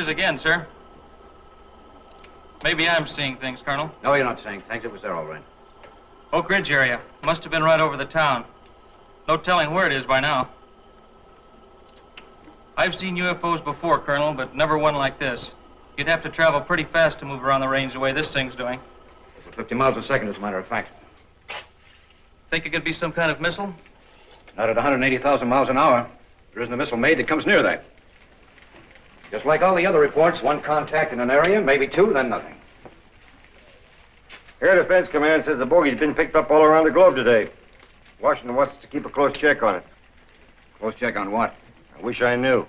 is again, sir. Maybe I'm seeing things, Colonel. No, you're not seeing things. It was there all right. Oak Ridge area. Must have been right over the town. No telling where it is by now. I've seen UFOs before, Colonel, but never one like this. You'd have to travel pretty fast to move around the range the way this thing's doing. 50 miles a second, as a matter of fact. Think it could be some kind of missile? Not at 180,000 miles an hour. There isn't a missile made that comes near that. Just like all the other reports, one contact in an area, maybe two, then nothing. Air Defense Command says the bogey's been picked up all around the globe today. Washington wants us to keep a close check on it. Close check on what? I wish I knew.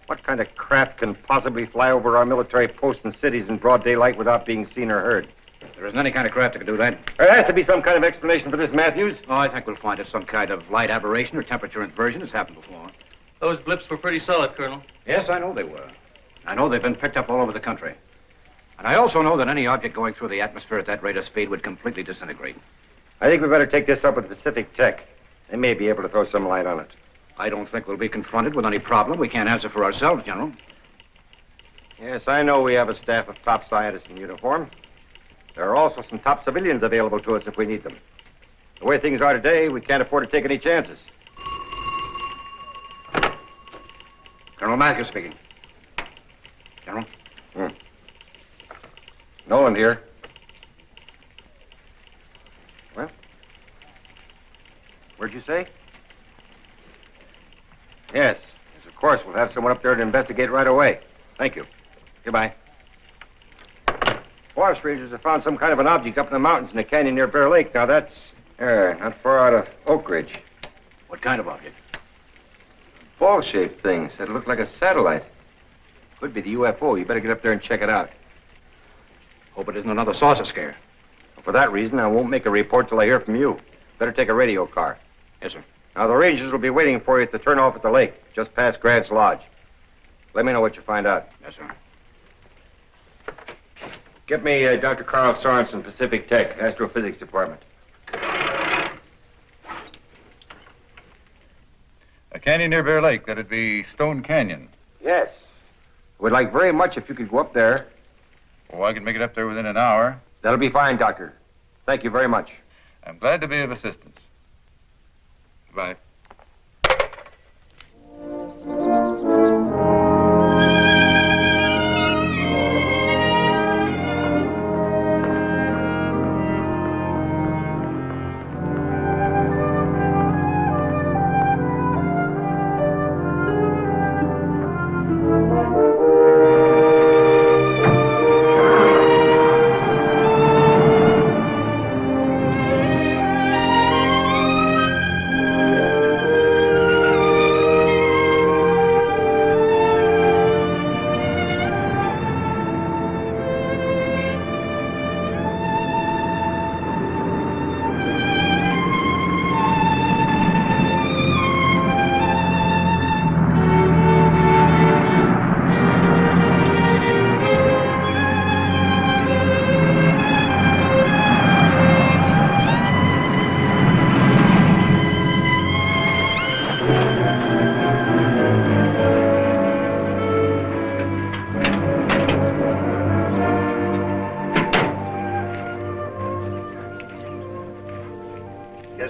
What kind of craft can possibly fly over our military posts and cities in broad daylight without being seen or heard? There isn't any kind of craft that can do that. There has to be some kind of explanation for this, Matthews. Oh, I think we'll find it some kind of light aberration or temperature inversion. It's happened before. Those blips were pretty solid, Colonel. Yes, I know they were. I know they've been picked up all over the country. And I also know that any object going through the atmosphere at that rate of speed would completely disintegrate. I think we better take this up with Pacific Tech. They may be able to throw some light on it. I don't think we'll be confronted with any problem we can't answer for ourselves, General. Yes, I know we have a staff of top scientists in uniform. There are also some top civilians available to us if we need them. The way things are today, we can't afford to take any chances. Colonel Matthews speaking. General? Knowland here. Well? Where'd you say? Yes, of course. We'll have someone up there to investigate right away. Thank you. Goodbye. Forest rangers have found some kind of an object up in the mountains in a canyon near Bear Lake. Now, that's not far out of Oak Ridge. What kind of object? Ball-shaped things that look like a satellite. Could be the UFO. You better get up there and check it out. Hope it isn't another saucer scare. For that reason, I won't make a report till I hear from you. Better take a radio car. Yes, sir. Now, the rangers will be waiting for you at the turnoff at the lake, just past Grant's Lodge. Let me know what you find out. Yes, sir. Get me Dr. Carl Sorenson, Pacific Tech, Astrophysics Department. A canyon near Bear Lake. That'd be Stone Canyon. Yes. Would like very much if you could go up there. Oh, I can make it up there within an hour. That'll be fine, Doctor. Thank you very much. I'm glad to be of assistance. Goodbye.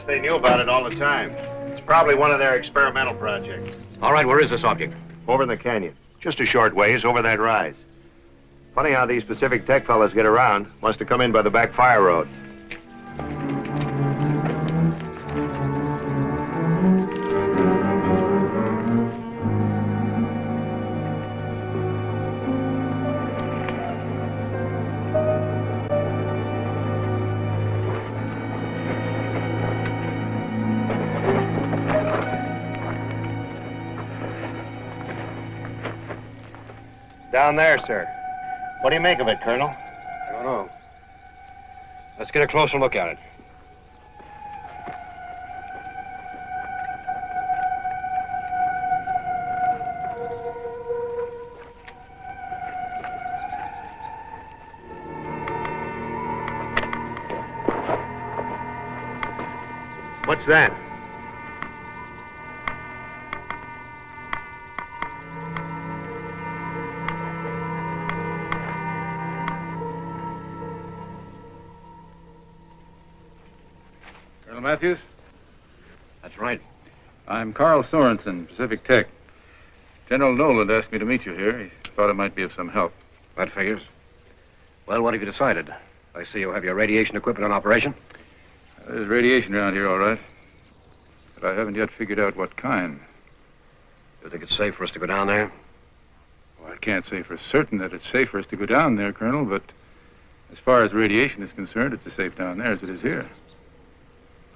They knew about it all the time. It's probably one of their experimental projects. All right, where is this object? Over in the canyon. Just a short ways over that rise. Funny how these Pacific Tech fellas get around. Must have come in by the back fire road. Down there, sir. What do you make of it, Colonel? I don't know. Let's get a closer look at it. What's that? Matthews? That's right. I'm Karl Sorenson, Pacific Tech. General Knowland asked me to meet you here. He thought it might be of some help. That figures. Well, what have you decided? I see you have your radiation equipment on operation. There's radiation around here, all right. But I haven't yet figured out what kind. You think it's safe for us to go down there? Well, I can't say for certain that it's safe for us to go down there, Colonel, but as far as radiation is concerned, it's as safe down there as it is here.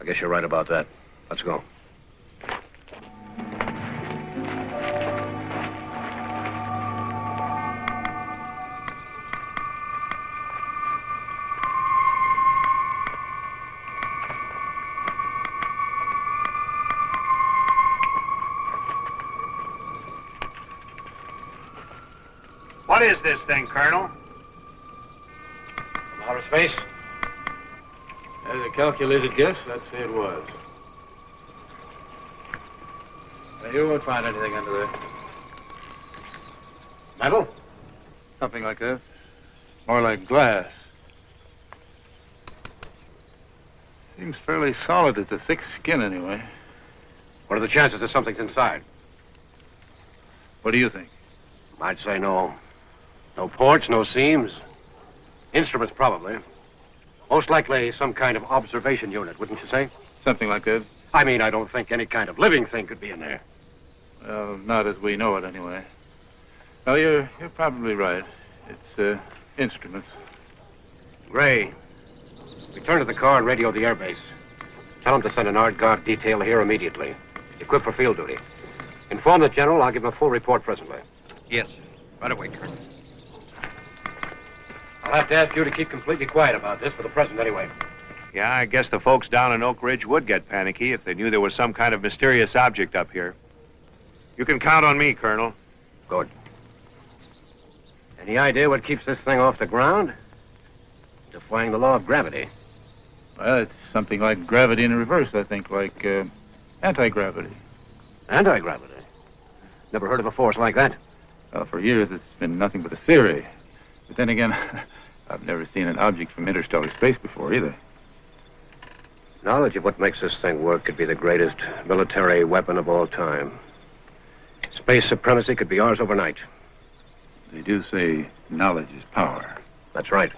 I guess you're right about that. Let's go. What is this thing, Colonel? From outer space? As a calculated guess, I'd say it was. You won't find anything under there. Metal? Something like that. More like glass. Seems fairly solid. It's a thick skin, anyway. What are the chances that something's inside? What do you think? I'd say no. No ports, no seams. Instruments, probably. Most likely some kind of observation unit, wouldn't you say? Something like that. I mean, I don't think any kind of living thing could be in there. Well, not as we know it, anyway. No, you're probably right. It's instruments. Gray, return to the car and radio the airbase. Tell them to send an art guard detail here immediately. Equipped for field duty. Inform the general. I'll give him a full report presently. Yes, sir. Right away, Colonel. I'll have to ask you to keep completely quiet about this for the present, anyway. Yeah, I guess the folks down in Oak Ridge would get panicky if they knew there was some kind of mysterious object up here. You can count on me, Colonel. Good. Any idea what keeps this thing off the ground? Defying the law of gravity. Well, it's something like gravity in reverse, I think, like anti-gravity. Anti-gravity? Never heard of a force like that. Well, for years it's been nothing but a theory. But then again, I've never seen an object from interstellar space before either. Knowledge of what makes this thing work could be the greatest military weapon of all time. Space supremacy could be ours overnight. They do say knowledge is power. That's right.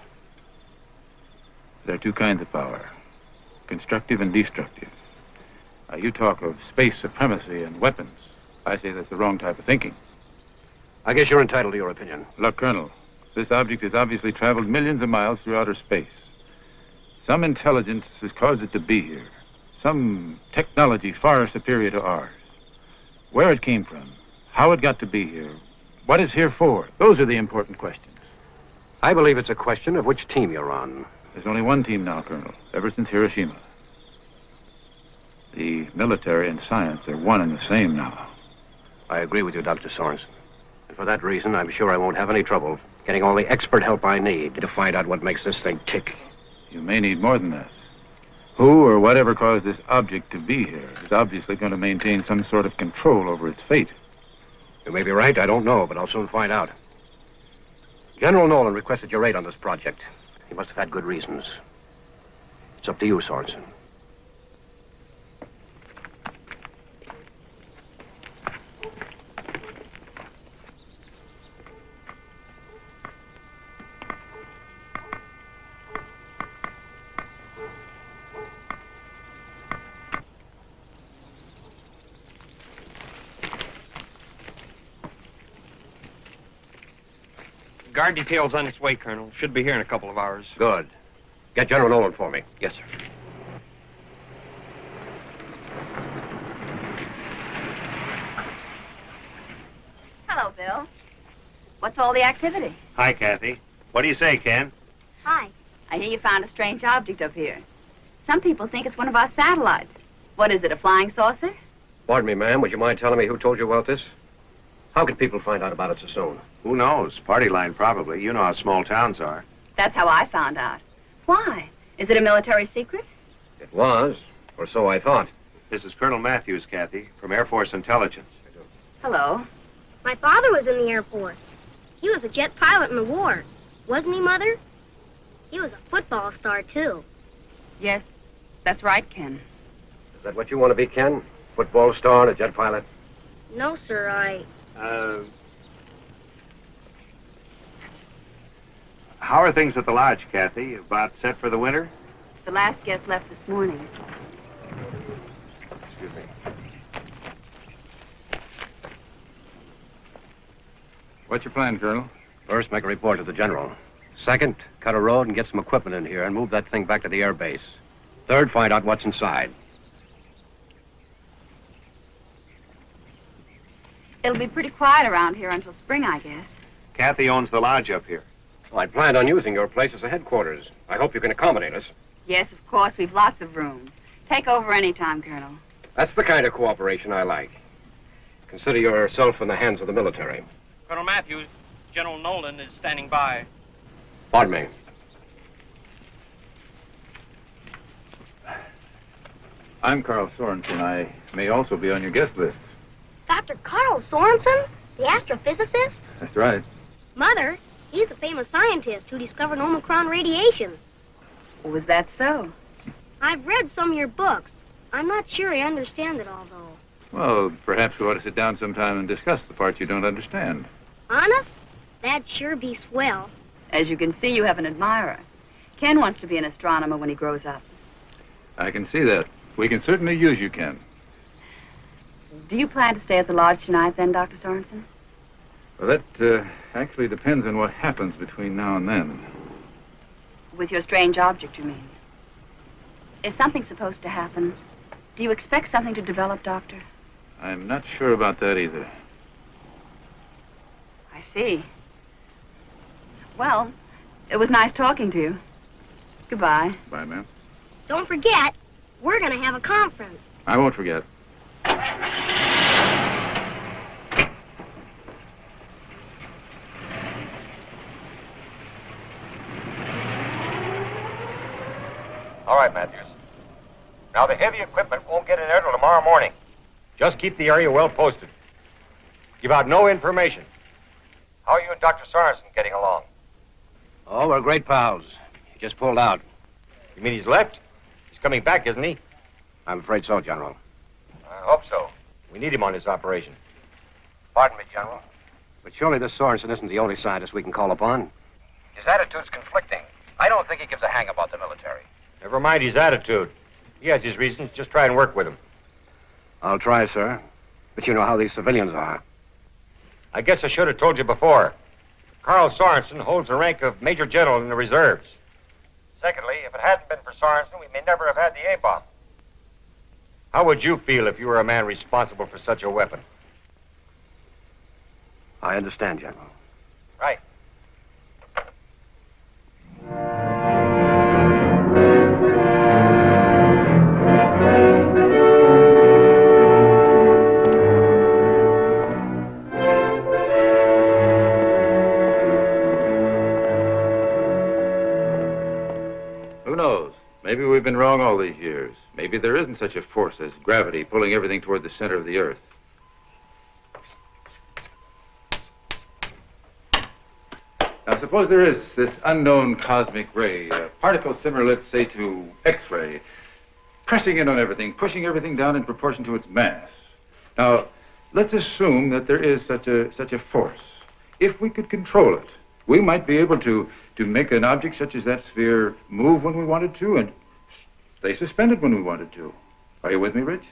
There are two kinds of power, constructive and destructive. Now, you talk of space supremacy and weapons. I say that's the wrong type of thinking. I guess you're entitled to your opinion. Look, Colonel, this object has obviously traveled millions of miles through outer space. Some intelligence has caused it to be here. Some technology far superior to ours. Where it came from, how it got to be here, what it's here for, those are the important questions. I believe it's a question of which team you're on. There's only one team now, Colonel, ever since Hiroshima. The military and science are one and the same now. I agree with you, Dr. Sorenson. And for that reason, I'm sure I won't have any trouble getting all the expert help I need to find out what makes this thing tick. You may need more than that. Who or whatever caused this object to be here is obviously going to maintain some sort of control over its fate. You may be right, I don't know, but I'll soon find out. General Knowland requested your aid on this project. He must have had good reasons. It's up to you, Sorenson. Guard detail's on its way, Colonel. Should be here in a couple of hours. Good. Get General Knowland for me. Yes, sir. Hello, Bill. What's all the activity? Hi, Kathy. What do you say, Ken? Hi. I hear you found a strange object up here. Some people think it's one of our satellites. What is it, a flying saucer? Pardon me, ma'am. Would you mind telling me who told you about this? How could people find out about it so soon? Who knows? Party line, probably. You know how small towns are. That's how I found out. Why? Is it a military secret? It was, or so I thought. This is Colonel Matthews, Kathy, from Air Force Intelligence. Hello. My father was in the Air Force. He was a jet pilot in the war. Wasn't he, Mother? He was a football star, too. Yes, that's right, Ken. Is that what you want to be, Ken? Football star and a jet pilot? No, sir, How are things at the lodge, Kathy? About set for the winter? The last guest left this morning. Excuse me. What's your plan, Colonel? First, make a report to the general. Second, cut a road and get some equipment in here and move that thing back to the air base. Third, find out what's inside. It'll be pretty quiet around here until spring, I guess. Kathy owns the lodge up here. Well, I planned on using your place as a headquarters. I hope you can accommodate us. Yes, of course, we've lots of room. Take over any time, Colonel. That's the kind of cooperation I like. Consider yourself in the hands of the military. Colonel Matthews, General Knowland is standing by. Pardon me. I'm Carl Sorenson. I may also be on your guest list. Dr. Karl Sorenson, the astrophysicist? That's right. Mother, he's the famous scientist who discovered Omicron radiation. Was that so? I've read some of your books. I'm not sure I understand it all, though. Well, perhaps we ought to sit down sometime and discuss the parts you don't understand. Honest? That'd sure be swell. As you can see, you have an admirer. Ken wants to be an astronomer when he grows up. I can see that. We can certainly use you, Ken. Do you plan to stay at the lodge tonight, then, Dr. Sorenson? Well, that actually depends on what happens between now and then. With your strange object, you mean? Is something supposed to happen? Do you expect something to develop, Doctor? I'm not sure about that either. I see. Well, it was nice talking to you. Goodbye. Bye, ma'am. Don't forget, we're going to have a conference. I won't forget. All right, Matthews. Now, the heavy equipment won't get in there till tomorrow morning. Just keep the area well posted. Give out no information. How are you and Dr. Sorenson getting along? Oh, we're great pals. He just pulled out. You mean he's left? He's coming back, isn't he? I'm afraid so, General. I hope so. We need him on this operation. Pardon me, General. But surely this Sorenson isn't the only scientist we can call upon. His attitude's conflicting. I don't think he gives a hang about the military. Never mind his attitude. He has his reasons. Just try and work with him. I'll try, sir. But you know how these civilians are. I guess I should have told you before. Carl Sorenson holds the rank of Major General in the reserves. Secondly, if it hadn't been for Sorenson, we may never have had the A-bomb. How would you feel if you were a man responsible for such a weapon? I understand, General. Right. Who knows? Maybe we've been wrong all these years. Maybe there isn't such a force as gravity pulling everything toward the center of the Earth. Now, suppose there is this unknown cosmic ray, a particle similar, let's say, to X-ray, pressing in on everything, pushing everything down in proportion to its mass. Now, let's assume that there is such a force. If we could control it, we might be able to make an object such as that sphere move when we wanted to and stay suspended when we wanted to. Are you with me, Rich?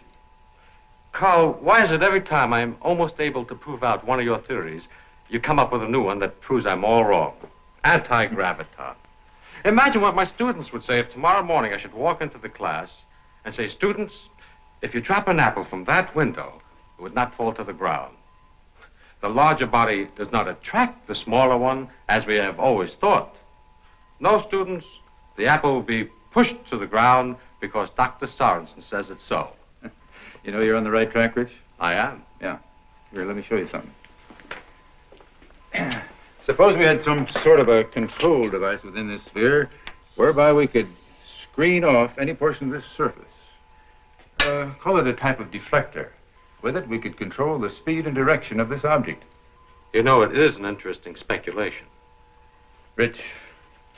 Carl, why is it every time I'm almost able to prove out one of your theories, you come up with a new one that proves I'm all wrong? Anti-graviton. Imagine what my students would say if tomorrow morning I should walk into the class and say, students, if you drop an apple from that window, it would not fall to the ground. The larger body does not attract the smaller one, as we have always thought. No, students, the apple will be pushed to the ground because Dr. Sorenson says it's so. You know you're on the right track, Rich? I am. Yeah. Here, let me show you something. Suppose we had some sort of a control device within this sphere whereby we could screen off any portion of this surface. Call it a type of deflector. With it, we could control the speed and direction of this object. You know, it is an interesting speculation. Rich,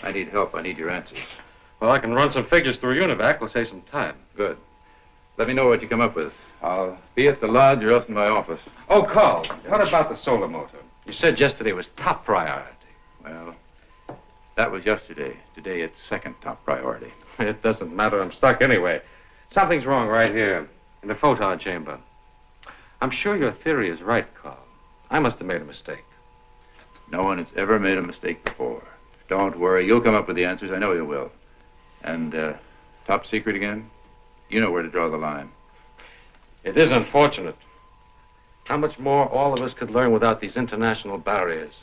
I need help. I need your answers. Well, I can run some figures through UNIVAC. We'll save some time. Good. Let me know what you come up with. I'll be at the lodge or else in my office. Oh, Carl, what about the solar motor? You said yesterday was top priority. Well, that was yesterday. Today it's second top priority. It doesn't matter. I'm stuck anyway. Something's wrong right here in the photon chamber. I'm sure your theory is right, Carl. I must have made a mistake. No one has ever made a mistake before. Don't worry. You'll come up with the answers. I know you will. And, top secret again? You know where to draw the line. It is unfortunate. How much more all of us could learn without these international barriers.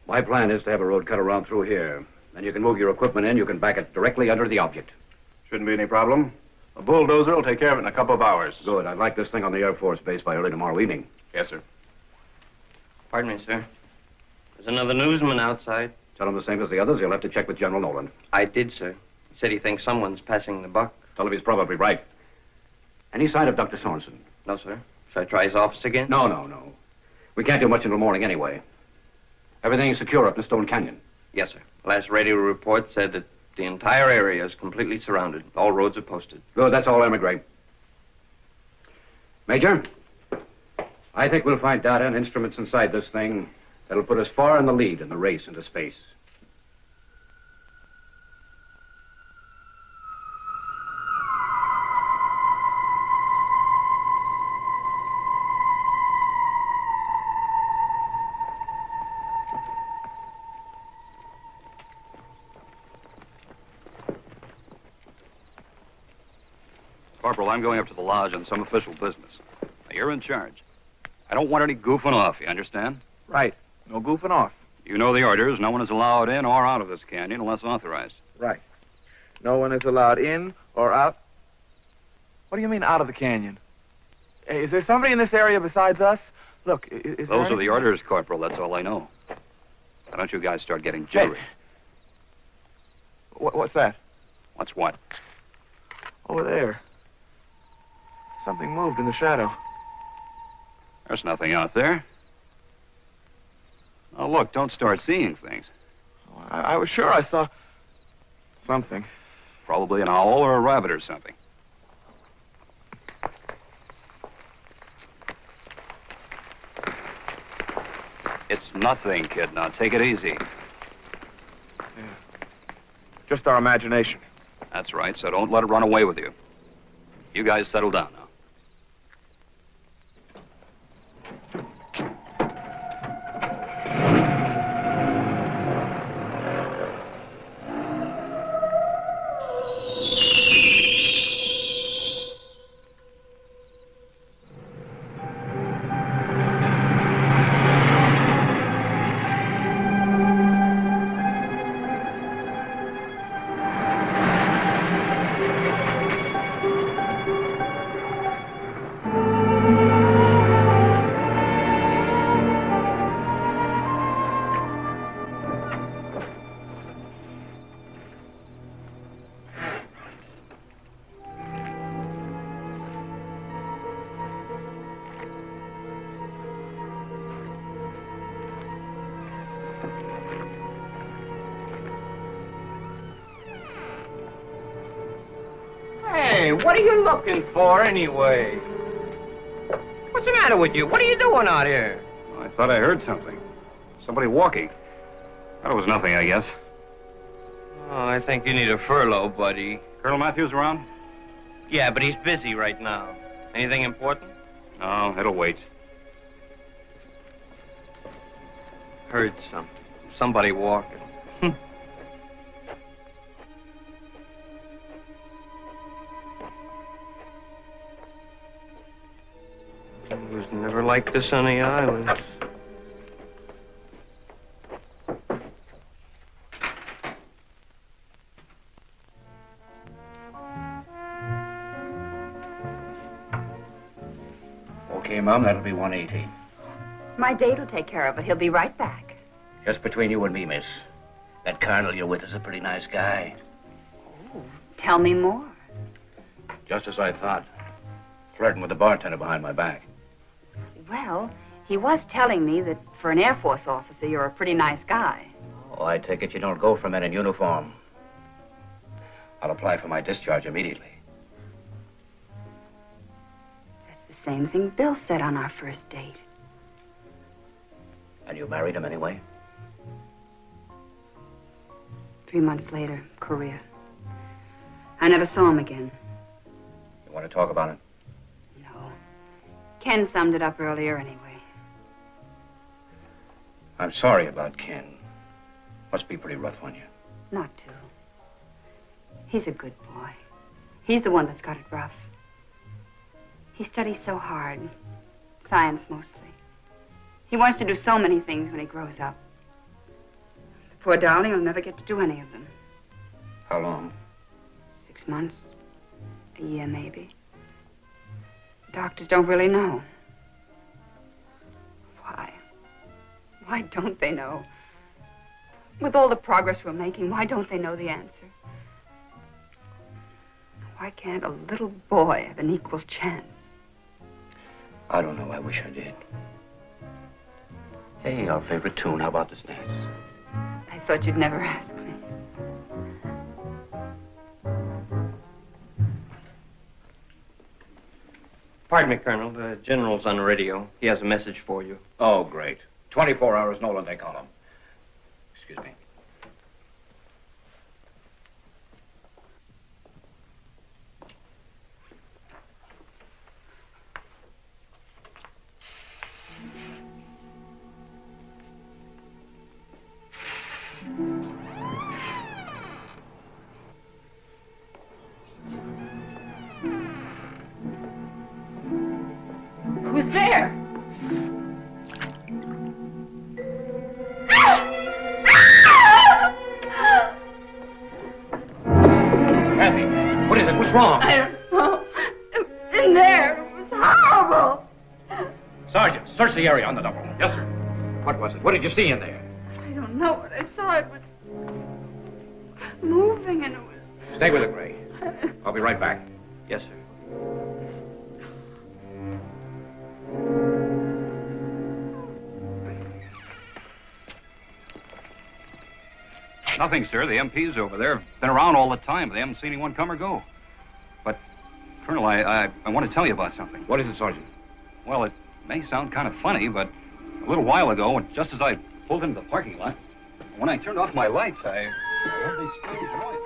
My plan is to have a road cut around through here. Then you can move your equipment in. You can back it directly under the object. Shouldn't be any problem. A bulldozer will take care of it in a couple of hours. Good. I'd like this thing on the Air Force Base by early tomorrow evening. Yes, sir. Pardon me, sir. There's another newsman outside. Tell him the same as the others. He'll have to check with General Knowland. I did, sir. He said he thinks someone's passing the buck. Tell him he's probably right. Any sign of Dr. Sorenson? No, sir. Should I try his office again? No. We can't do much until morning anyway. Everything's secure up in the Stone Canyon. Yes, sir. Last radio report said that the entire area is completely surrounded. All roads are posted. Good, that's all, Emigrate. Major, I think we'll find data and instruments inside this thing that'll put us far in the lead in the race into space. Corporal, I'm going up to the lodge on some official business. Now, you're in charge. I don't want any goofing off, you understand? Right. No goofing off. You know the orders. No one is allowed in or out of this canyon unless authorized. Right. No one is allowed in or out. What do you mean out of the canyon? Is there somebody in this area besides us? Look, is Those are the orders, Corporal. That's all I know. Why don't you guys start getting jittery? Hey. What's that? What's what? Over there. Something moved in the shadow. There's nothing out there. Oh, look, don't start seeing things. I was sure I saw something. Probably an owl or a rabbit or something. It's nothing, kid. Now, take it easy. Yeah. Just our imagination. That's right, so don't let it run away with you. You guys settle down now. Hey, what are you looking for anyway? What's the matter with you? What are you doing out here? I thought I heard something. Somebody walking. Thought it was nothing, I guess. Oh, I think you need a furlough, buddy. Colonel Matthews around? Yeah, but he's busy right now. Anything important? No, it'll wait. Heard something. Somebody walking. It was never like this on the islands. Okay, Mom, that'll be 180. My date will take care of it. He'll be right back. Just between you and me, miss. That colonel you're with is a pretty nice guy. Tell me more. Just as I thought. Flirting with the bartender behind my back. Well, he was telling me that for an Air Force officer, you're a pretty nice guy. Oh, I take it you don't go for men in uniform. I'll apply for my discharge immediately. That's the same thing Bill said on our first date. And you married him anyway? 3 months later, Korea. I never saw him again. You want to talk about it? No. Ken summed it up earlier anyway. I'm sorry about Ken. Must be pretty rough on you. Not to. He's a good boy. He's the one that's got it rough. He studies so hard. Science, mostly. He wants to do so many things when he grows up. The poor darling will never get to do any of them. How long? 6 months. A year, maybe. Doctors don't really know. Why? Why don't they know? With all the progress we're making, why don't they know the answer? Why can't a little boy have an equal chance? I don't know. I wish I did. Hey, our favorite tune. How about this dance? I thought you'd never ask me. Pardon me, Colonel. The general's on the radio. He has a message for you. Oh, great. 24 hours Knowland, they call him. Excuse me. Who's there? Kathy, what is it? What's wrong? I don't know. It was in there. It was horrible. Sergeant, search the area on the double. Yes, sir. What was it? What did you see in there? I don't know what I saw. It was moving and it was... Stay with it, Gray. I'll be right back. Yes, sir. Nothing, sir. The MPs over there have been around all the time. They haven't seen anyone come or go. But, Colonel, I want to tell you about something. What is it, Sergeant? Well, it may sound kind of funny, but a little while ago, just as I pulled into the parking lot, when I turned off my lights, I heard these strange noises.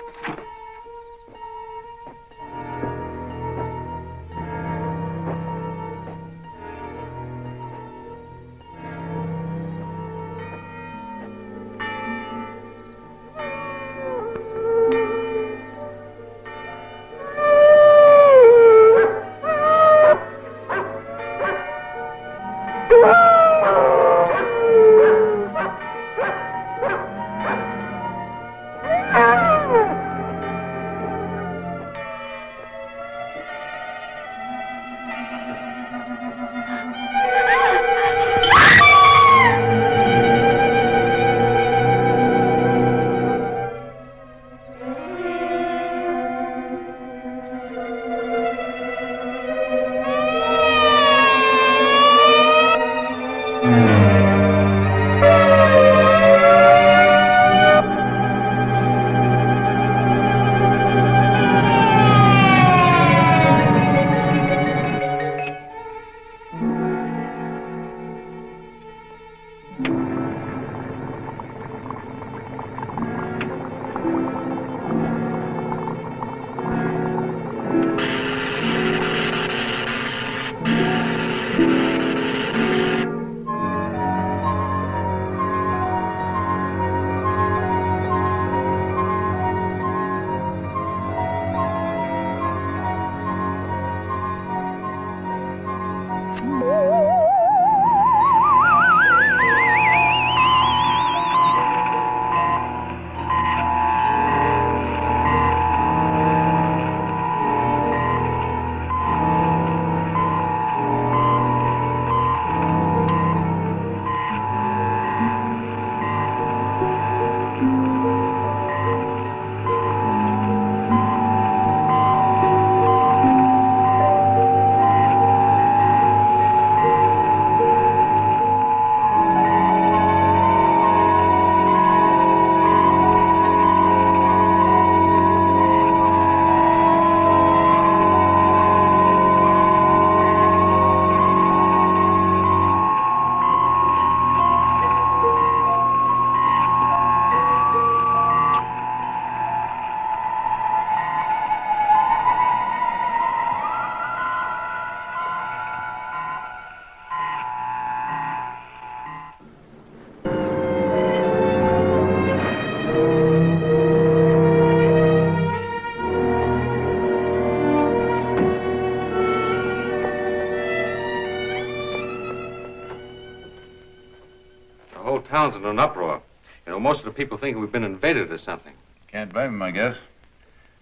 town's in an uproar. You know, most of the people think we've been invaded or something. Can't blame him, I guess.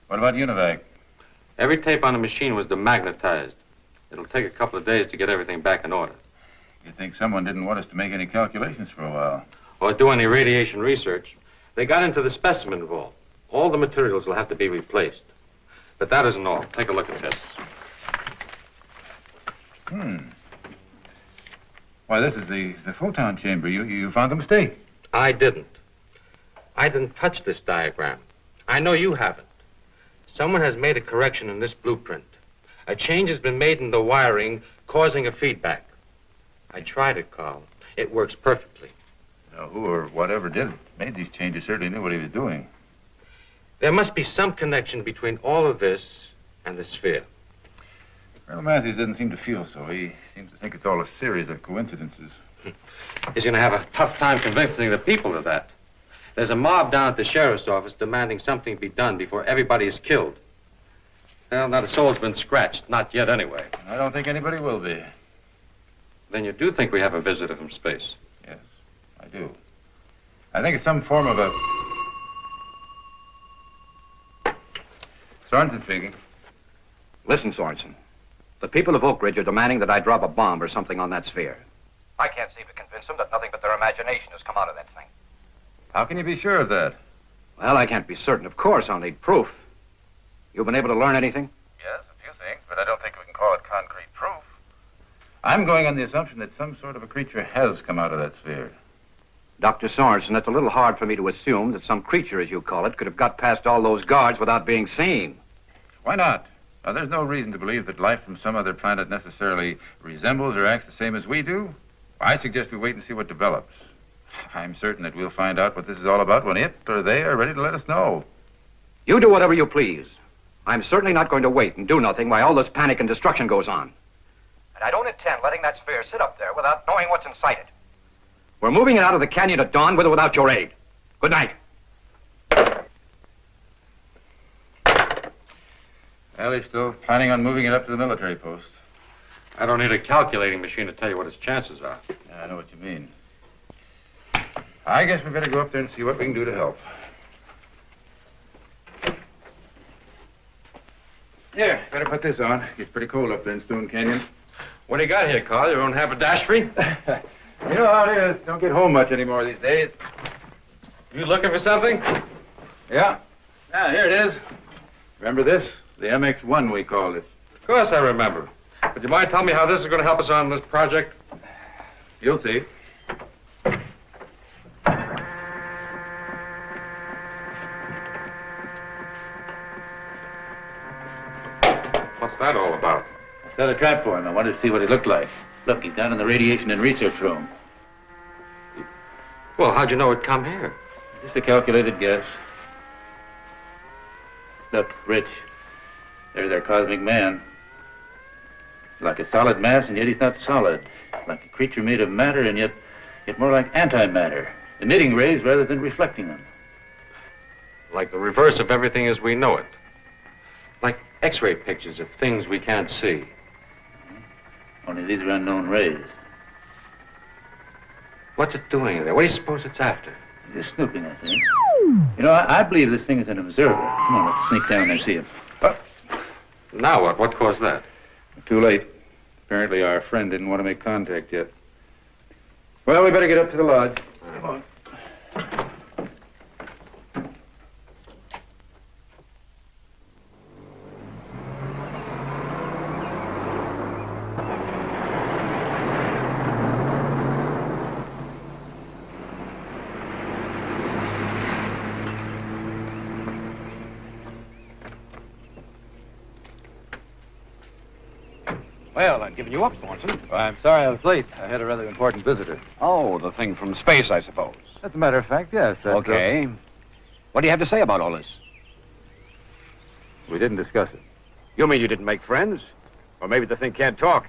What about Univac? Every tape on the machine was demagnetized. It'll take a couple of days to get everything back in order. You'd think someone didn't want us to make any calculations for a while. Or do any radiation research. They got into the specimen vault. All the materials will have to be replaced. But that isn't all. Take a look at this. Why, this is the photon chamber. You found a mistake. I didn't. I didn't touch this diagram. I know you haven't. Someone has made a correction in this blueprint. A change has been made in the wiring, causing a feedback. I tried it, Karl. It works perfectly. Now, who or whatever made these changes certainly knew what he was doing. There must be some connection between all of this and the sphere. Colonel Matthews doesn't seem to feel so. He seems to think it's all a series of coincidences. He's going to have a tough time convincing the people of that. There's a mob down at the sheriff's office demanding something be done before everybody is killed. Well, not a soul's been scratched. Not yet, anyway. I don't think anybody will be. Then you do think we have a visitor from space? Yes, I do. I think it's some form of a... Sorenson speaking. Listen, Sorenson. The people of Oak Ridge are demanding that I drop a bomb or something on that sphere. I can't seem to convince them that nothing but their imagination has come out of that thing. How can you be sure of that? Well, I can't be certain. Of course, I'll need proof. You been able to learn anything? Yes, a few things, but I don't think we can call it concrete proof. I'm going on the assumption that some sort of a creature has come out of that sphere. Dr. Sorenson, it's a little hard for me to assume that some creature, as you call it, could have got past all those guards without being seen. Why not? Now, there's no reason to believe that life from some other planet necessarily resembles or acts the same as we do. I suggest we wait and see what develops. I'm certain that we'll find out what this is all about when it or they are ready to let us know. You do whatever you please. I'm certainly not going to wait and do nothing while all this panic and destruction goes on. And I don't intend letting that sphere sit up there without knowing what's inside it. We're moving it out of the canyon at dawn with or without your aid. Good night. Well, he's still planning on moving it up to the military post. I don't need a calculating machine to tell you what his chances are. Yeah, I know what you mean. I guess we better go up there and see what we can do to help. Here, better put this on. It's pretty cold up there in Stone Canyon. What do you got here, Karl? Your own haberdashery? You know how it is. Don't get home much anymore these days. You looking for something? Yeah. Ah, here it is. Remember this? The MX-1, we called it. Of course I remember. Would you mind telling me how this is going to help us on this project? You'll see. What's that all about? I set a trap for him. I wanted to see what he looked like. Look, he's down in the radiation and research room. Well, how'd you know it'd come here? Just a calculated guess. Look, Rich. There's our cosmic man. Like a solid mass, and yet he's not solid. Like a creature made of matter, and yet more like antimatter. Emitting rays rather than reflecting them. Like the reverse of everything as we know it. Like X-ray pictures of things we can't see. Only these are unknown rays. What's it doing there? What do you suppose it's after? Just snooping, I think. You know, I believe this thing is an observer. Come on, let's sneak down and see him. Oh. Now what? What caused that? Too late. Apparently our friend didn't want to make contact yet. Well, we better get up to the lodge. Come on. Well, I've given you up, Sorenson. Well, I'm sorry I was late. I had a rather important visitor. Oh, the thing from space, I suppose. As a matter of fact, yes. Okay. What do you have to say about all this? We didn't discuss it. You mean you didn't make friends? Or maybe the thing can't talk?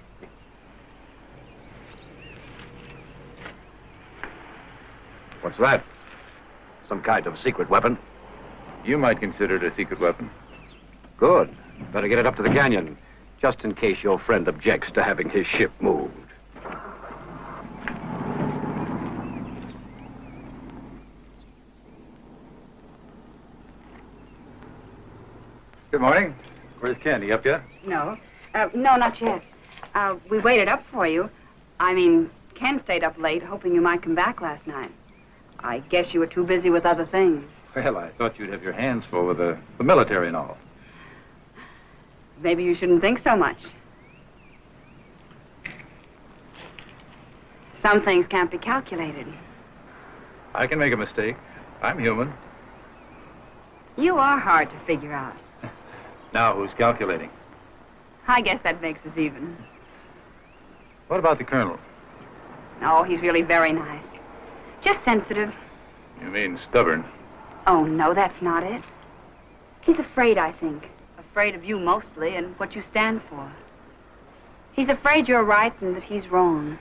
What's that? Some kind of secret weapon? You might consider it a secret weapon. Good. Better get it up to the canyon, just in case your friend objects to having his ship moved. Good morning. Where's Candy? Up yet? No. No, not yet. We waited up for you. I mean, Ken stayed up late, hoping you might come back last night. I guess you were too busy with other things. Well, I thought you'd have your hands full with the military and all. Maybe you shouldn't think so much. Some things can't be calculated. I can make a mistake. I'm human. You are hard to figure out. Now, who's calculating? I guess that makes us even. What about the colonel? Oh, he's really very nice. Just sensitive. You mean stubborn? Oh, no, that's not it. He's afraid, I think. Afraid of you mostly and what you stand for. He's afraid you're right and that he's wrong.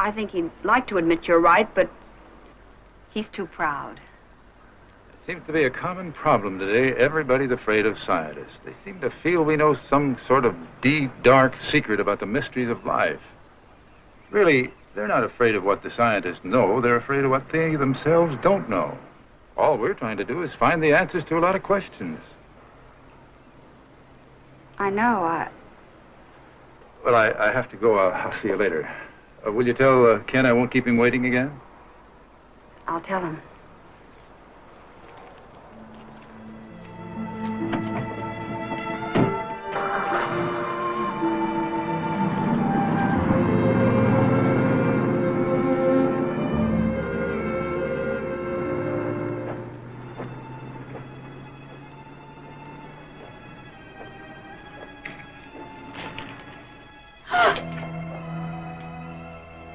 I think he'd like to admit you're right, but he's too proud. Seems to be a common problem today. Everybody's afraid of scientists. They seem to feel we know some sort of deep, dark secret about the mysteries of life. Really, they're not afraid of what the scientists know. They're afraid of what they themselves don't know. All we're trying to do is find the answers to a lot of questions. I know. Well, I have to go. I'll see you later. Will you tell Ken I won't keep him waiting again? I'll tell him.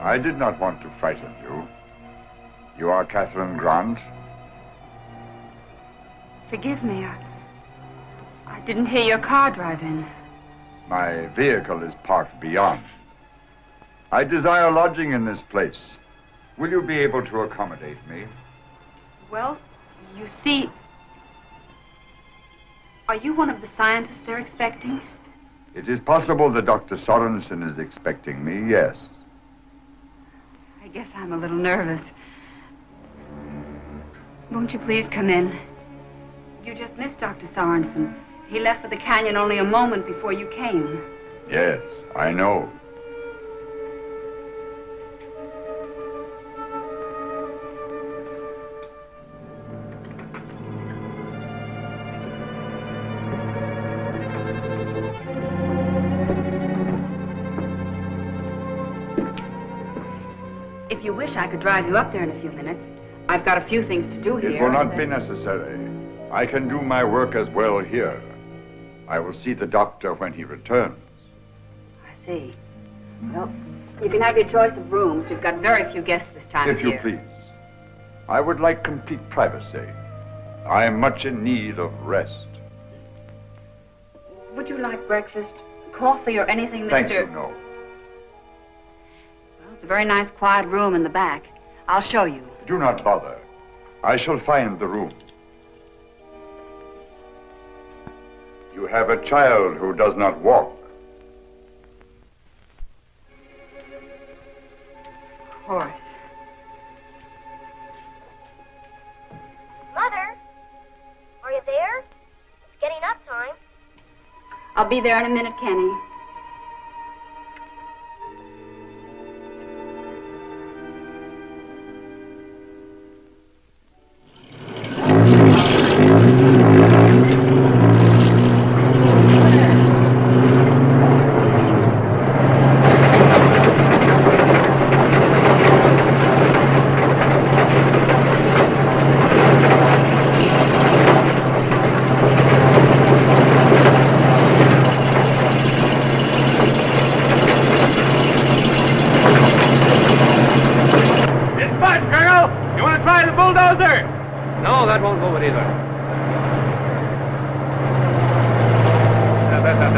I did not want to frighten you. You are Catherine Grant? Forgive me. I didn't hear your car drive in. My vehicle is parked beyond. I desire lodging in this place. Will you be able to accommodate me? Well, you see... Are you one of the scientists they're expecting? It is possible that Dr. Sorenson is expecting me, yes. I guess I'm a little nervous. Won't you please come in? You just missed Dr. Sorenson. He left for the canyon only a moment before you came. Yes, I know. If you wish, I could drive you up there in a few minutes. I've got a few things to do here. It will not be necessary. I can do my work as well here. I will see the doctor when he returns. I see. Well, you can have your choice of rooms. We've got very few guests this time of year. If you please. I would like complete privacy. I am much in need of rest. Would you like breakfast, coffee, or anything, Mr. Thank you, no. It's a very nice, quiet room in the back. I'll show you. Do not bother. I shall find the room. You have a child who does not walk. Of course. Mother, are you there? It's getting up time. I'll be there in a minute, Kenny.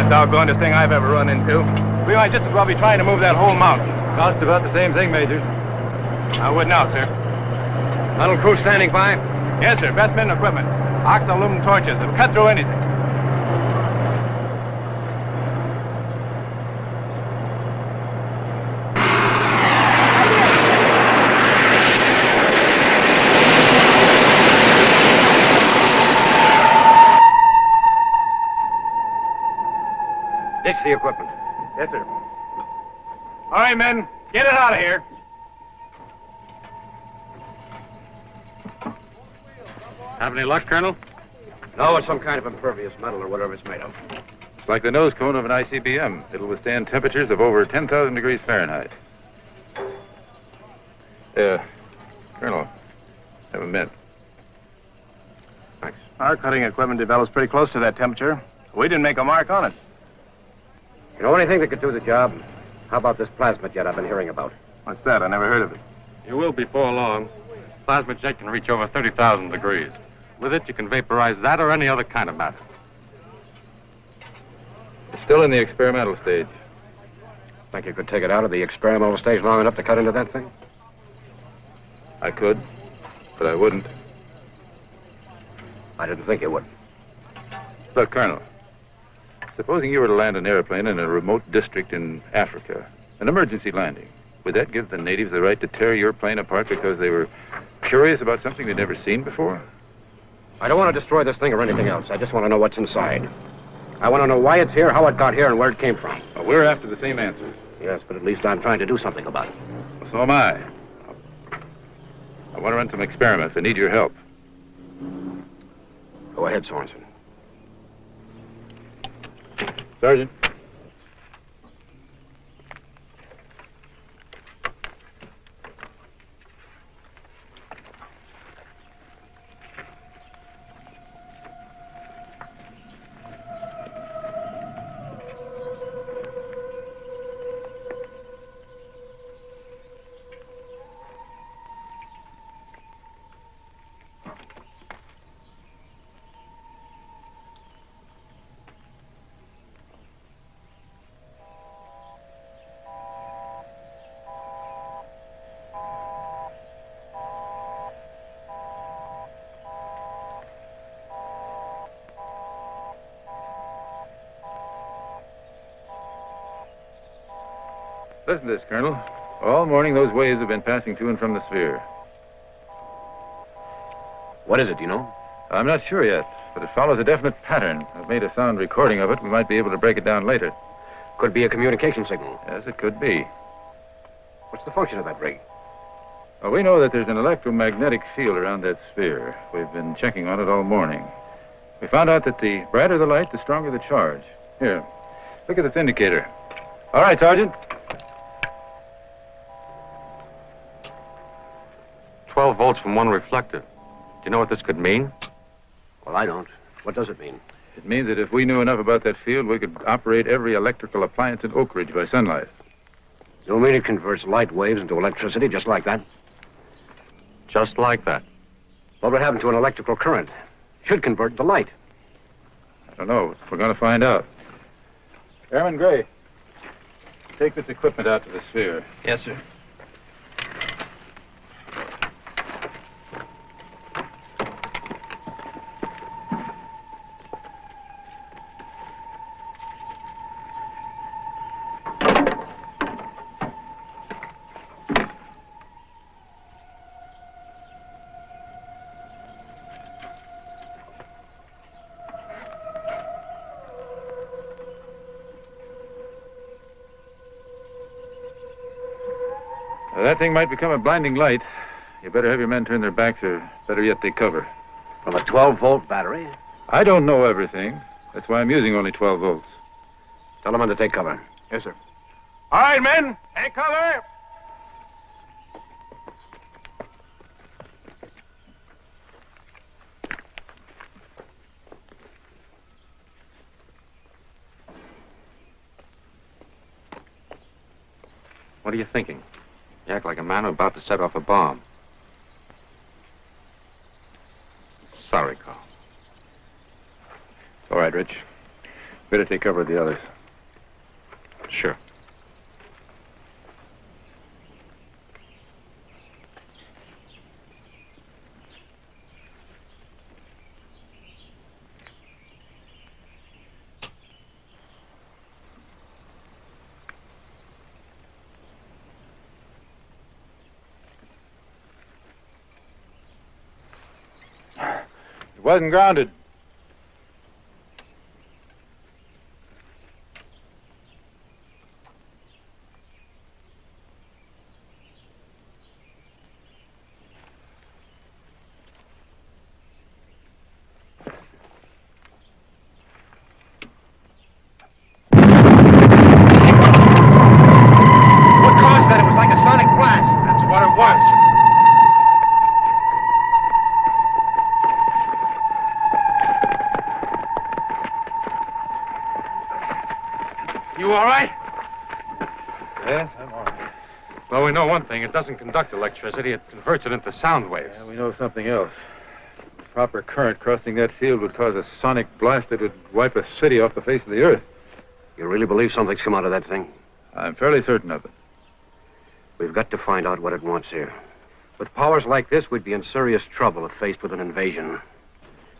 Doggone thing I've ever run into. We might just as well be trying to move that whole mountain. Costs about the same thing, Major. I would now, sir. Little crew standing by? Yes, sir. Best men and equipment. Oxen, aluminum torches. It'll cut through anything. Ditch the equipment. Yes, sir. All right, men. Get it out of here. Have any luck, Colonel? No, it's some kind of impervious metal or whatever it's made of. It's like the nose cone of an ICBM. It'll withstand temperatures of over 10,000 degrees Fahrenheit. Colonel, have a mint. Thanks. Our cutting equipment develops pretty close to that temperature. We didn't make a mark on it. You know anything that could do the job? How about this plasma jet I've been hearing about? What's that? I never heard of it. You will before long. Plasma jet can reach over 30,000 degrees. With it, you can vaporize that or any other kind of matter. It's still in the experimental stage. Think you could take it out of the experimental stage long enough to cut into that thing? I could, but I wouldn't. I didn't think you would. Look, Colonel, supposing you were to land an airplane in a remote district in Africa, an emergency landing, would that give the natives the right to tear your plane apart because they were curious about something they'd never seen before? I don't want to destroy this thing or anything else. I just want to know what's inside. I want to know why it's here, how it got here, and where it came from. Well, we're after the same answer. Yes, but at least I'm trying to do something about it. Well, so am I. I want to run some experiments. I need your help. Go ahead, Sorenson. Sergeant. Listen to this, Colonel. All morning, those waves have been passing to and from the sphere. What is it, do you know? I'm not sure yet, but it follows a definite pattern. I've made a sound recording of it. We might be able to break it down later. Could be a communication signal. Yes, it could be. What's the function of that rig? Well, we know that there's an electromagnetic field around that sphere. We've been checking on it all morning. We found out that the brighter the light, the stronger the charge. Here, look at this indicator. All right, Sergeant. 12 volts from one reflector. Do you know what this could mean? Well, I don't. What does it mean? It means that if we knew enough about that field, we could operate every electrical appliance in Oak Ridge by sunlight. You mean it converts light waves into electricity just like that? Just like that. What would happen to an electrical current? It should convert into light. I don't know. We're going to find out. Airman Gray, take this equipment out to the sphere. Yes, sir. That thing might become a blinding light. You better have your men turn their backs, or better yet, take cover. From a 12-volt battery? I don't know everything. That's why I'm using only 12 volts. Tell the men to take cover. Yes, sir. All right, men. Take cover. What are you thinking? You act like a man about to set off a bomb. Sorry, Carl. All right, Rich. Better take cover of the others. Sure. Wasn't grounded. You all right? Yes, I'm all right. Well, we know one thing. It doesn't conduct electricity. It converts it into sound waves. Yeah, we know something else. Proper current crossing that field would cause a sonic blast that would wipe a city off the face of the earth. You really believe something's come out of that thing? I'm fairly certain of it. We've got to find out what it wants here. With powers like this, we'd be in serious trouble if faced with an invasion.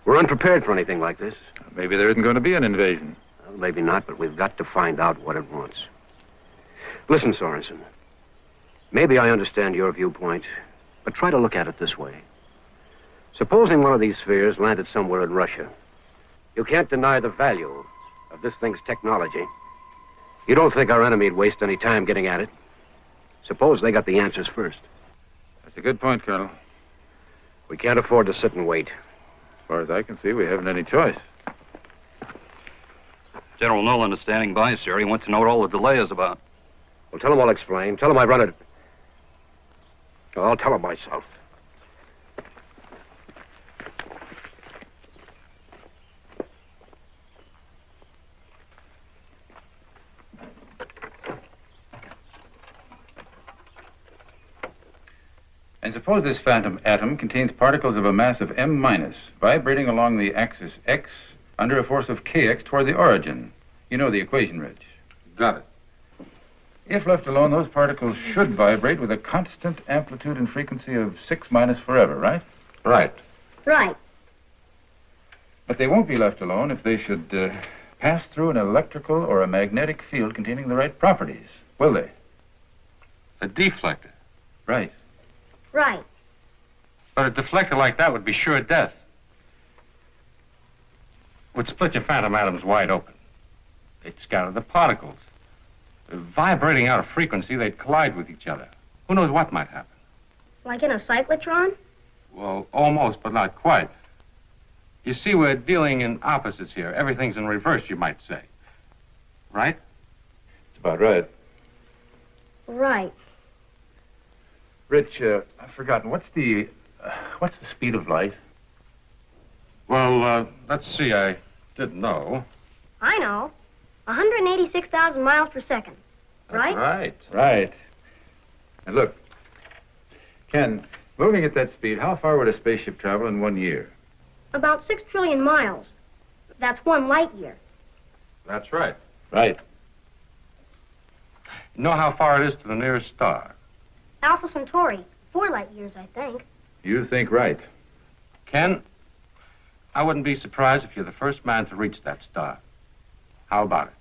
We're unprepared for anything like this. Maybe there isn't going to be an invasion. Well, maybe not, but we've got to find out what it wants. Listen, Sorenson. Maybe I understand your viewpoint, but try to look at it this way. Supposing one of these spheres landed somewhere in Russia. You can't deny the value of this thing's technology. You don't think our enemy'd waste any time getting at it? Suppose they got the answers first. That's a good point, Colonel. We can't afford to sit and wait. As far as I can see, we haven't any choice. General Knowland is standing by, sir. He wants to know what all the delay is about. Well, tell him I'll explain. Tell him I run it. Oh, I'll tell him myself. And suppose this phantom atom contains particles of a mass of M- vibrating along the axis X under a force of Kx toward the origin. You know the equation, Rich. Got it. If left alone, those particles should vibrate with a constant amplitude and frequency of 6- forever, right? Right. Right. But they won't be left alone if they should pass through an electrical or a magnetic field containing the right properties, will they? A deflector. Right. Right. But a deflector like that would be sure death. Would split your phantom atoms wide open. They'd scatter the particles. Vibrating out of frequency, they'd collide with each other. Who knows what might happen? Like in a cyclotron? Well, almost, but not quite. You see, we're dealing in opposites here. Everything's in reverse, you might say. Right? It's about right. Right. Rich, I've forgotten. What's the speed of light? Well, let's see. I didn't know. I know. 186,000 miles per second. Right? Right. Right. And look, Ken, moving at that speed, how far would a spaceship travel in 1 year? About 6 trillion miles. That's 1 light year. That's right. Right. You know how far it is to the nearest star? Alpha Centauri. 4 light years, I think. You think right. Ken, I wouldn't be surprised if you're the first man to reach that star. How about it?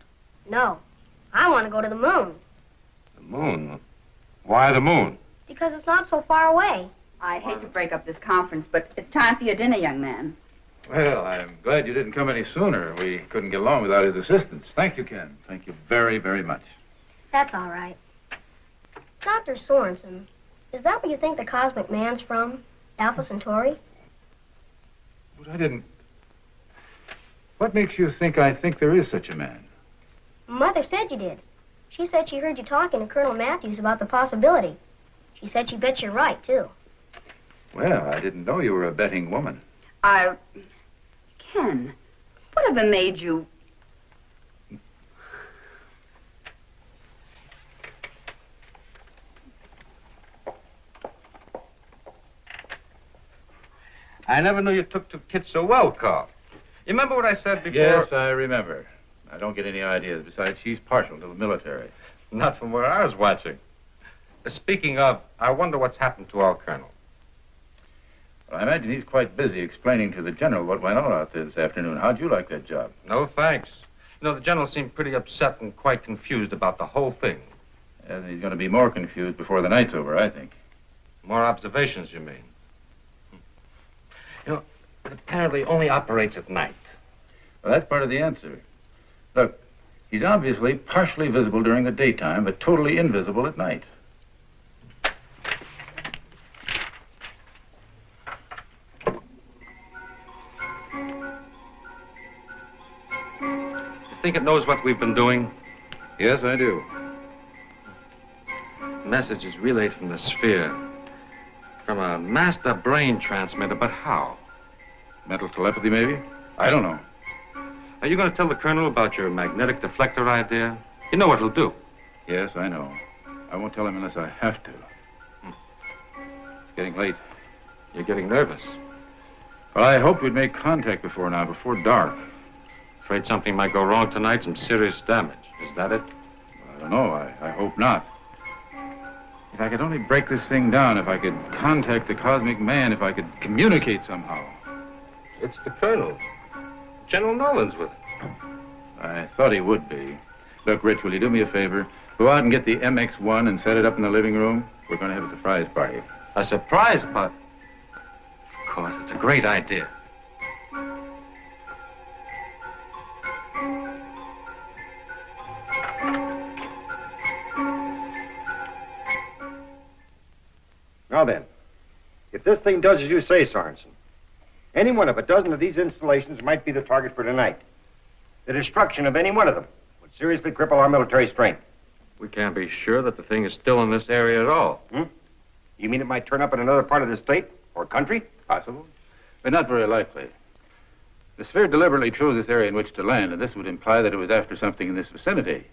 No. I want to go to the moon. The moon? Why the moon? Because it's not so far away. I hate to break up this conference, but it's time for your dinner, young man. Well, I'm glad you didn't come any sooner. We couldn't get along without his assistance. Thank you, Ken. Thank you very, very much. That's all right. Dr. Sorenson, is that what you think the cosmic man's from? Alpha Centauri? But I didn't... What makes you think I think there is such a man? Mother said you did. She said she heard you talking to Colonel Matthews about the possibility. She said she bet you're right, too. Well, I didn't know you were a betting woman. Ken, whatever made you... I never knew you took to kids so well, Carl. You remember what I said before? Yes, I remember. I don't get any ideas. Besides, she's partial to the military. Not from where I was watching. Speaking of, I wonder what's happened to our colonel. Well, I imagine he's quite busy explaining to the general what went on out there this afternoon. How'd you like that job? No, thanks. You know, the general seemed pretty upset and quite confused about the whole thing. And he's going to be more confused before the night's over, I think. More observations, you mean? You know, it apparently only operates at night. Well, that's part of the answer. Look, he's obviously partially visible during the daytime, but totally invisible at night. You think it knows what we've been doing? Yes, I do. Message is relayed from the sphere. From a master brain transmitter, but how? Mental telepathy, maybe? I don't know. Are you going to tell the colonel about your magnetic deflector idea? You know what he'll do. Yes, I know. I won't tell him unless I have to. It's getting late. You're getting nervous. Well, I hoped we'd make contact before now, before dark. Afraid something might go wrong tonight, some serious damage. Is that it? I don't know. I hope not. If I could only break this thing down, if I could contact the cosmic man, if I could communicate somehow. It's the Colonel. General Knowland's with him. I thought he would be. Look, Rich, will you do me a favor? Go out and get the MX-1 and set it up in the living room. We're going to have a surprise party. A surprise party? Of course, it's a great idea. Now then, if this thing does as you say, Sorenson, any one of a dozen of these installations might be the target for tonight. The destruction of any one of them would seriously cripple our military strength. We can't be sure that the thing is still in this area at all. You mean it might turn up in another part of the state or country? Possible, but not very likely. The sphere deliberately chose this area in which to land, and this would imply that it was after something in this vicinity.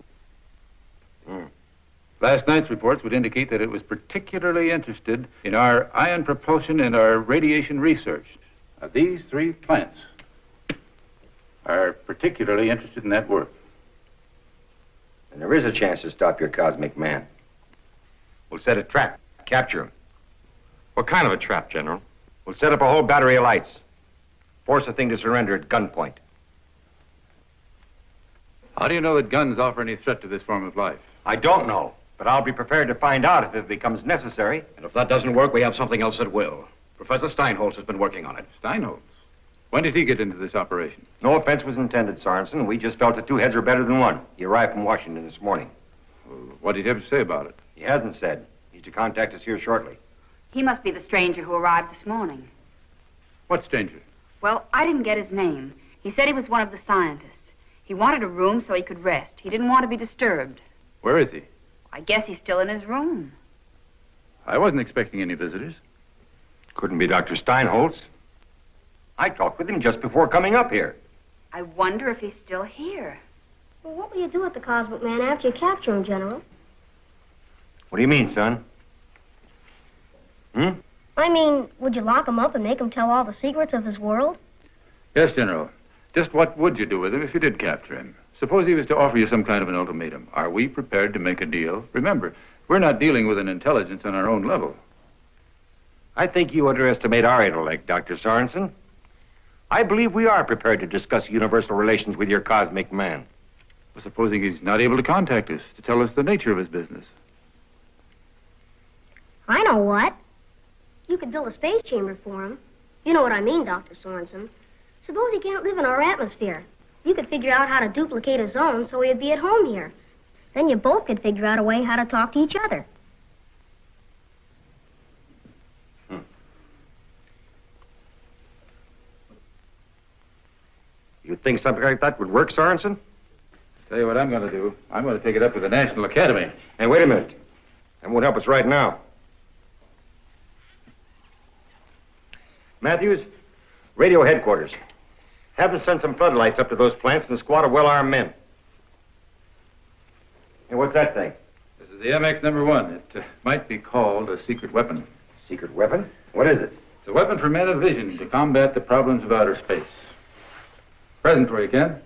Last night's reports would indicate that it was particularly interested in our ion propulsion and our radiation research. Now, these three plants are particularly interested in that work. And there is a chance to stop your cosmic man. We'll set a trap, capture him. What kind of a trap, General? We'll set up a whole battery of lights. Force the thing to surrender at gunpoint. How do you know that guns offer any threat to this form of life? I don't know, but I'll be prepared to find out if it becomes necessary. And if that doesn't work, we have something else that will. Professor Steinholtz has been working on it. Steinholtz? When did he get into this operation? No offense was intended, Sorenson. We just felt that two heads are better than one. He arrived from Washington this morning. What did he have to say about it? He hasn't said. He's to contact us here shortly. He must be the stranger who arrived this morning. What stranger? Well, I didn't get his name. He said he was one of the scientists. He wanted a room so he could rest. He didn't want to be disturbed. Where is he? I guess he's still in his room. I wasn't expecting any visitors. Couldn't be Dr. Steinholtz. I talked with him just before coming up here. I wonder if he's still here. Well, what will you do with the cosmic man after you capture him, General? What do you mean, son? I mean, would you lock him up and make him tell all the secrets of his world? Yes, General. Just what would you do with him if you did capture him? Suppose he was to offer you some kind of an ultimatum. Are we prepared to make a deal? Remember, we're not dealing with an intelligence on our own level. I think you underestimate our intellect, Dr. Sorenson. I believe we are prepared to discuss universal relations with your cosmic man. Well, supposing he's not able to contact us, to tell us the nature of his business. I know what. You could build a space chamber for him. You know what I mean, Dr. Sorenson. Suppose he can't live in our atmosphere. You could figure out how to duplicate his own so he'd be at home here. Then you both could figure out a way how to talk to each other. You think something like that would work, Sorenson? Tell you what I'm going to do. I'm going to take it up with the National Academy. Hey, wait a minute. That won't help us right now. Matthews, radio headquarters. Have them send some floodlights up to those plants and a squad of well-armed men. Hey, what's that thing? This is the MX #1. It might be called a secret weapon. Secret weapon? What is it? It's a weapon for men of vision to combat the problems of outer space. Present for you, Ken.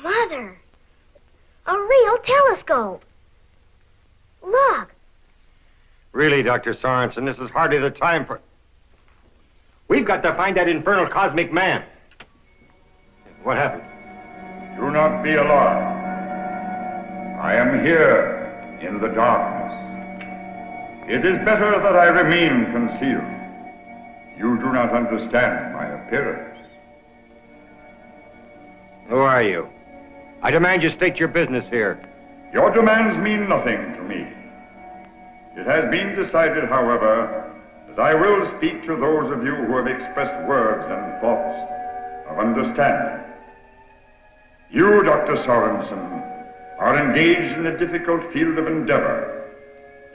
Mother! A real telescope! Look! Really, Dr. Sorenson, this is hardly the time for... We've got to find that infernal cosmic man. What happened? Do not be alarmed. I am here in the darkness. It is better that I remain concealed. You do not understand my appearance. Who are you? I demand you state your business here. Your demands mean nothing to me. It has been decided, however, that I will speak to those of you who have expressed words and thoughts of understanding. You, Dr. Sorenson, are engaged in a difficult field of endeavor.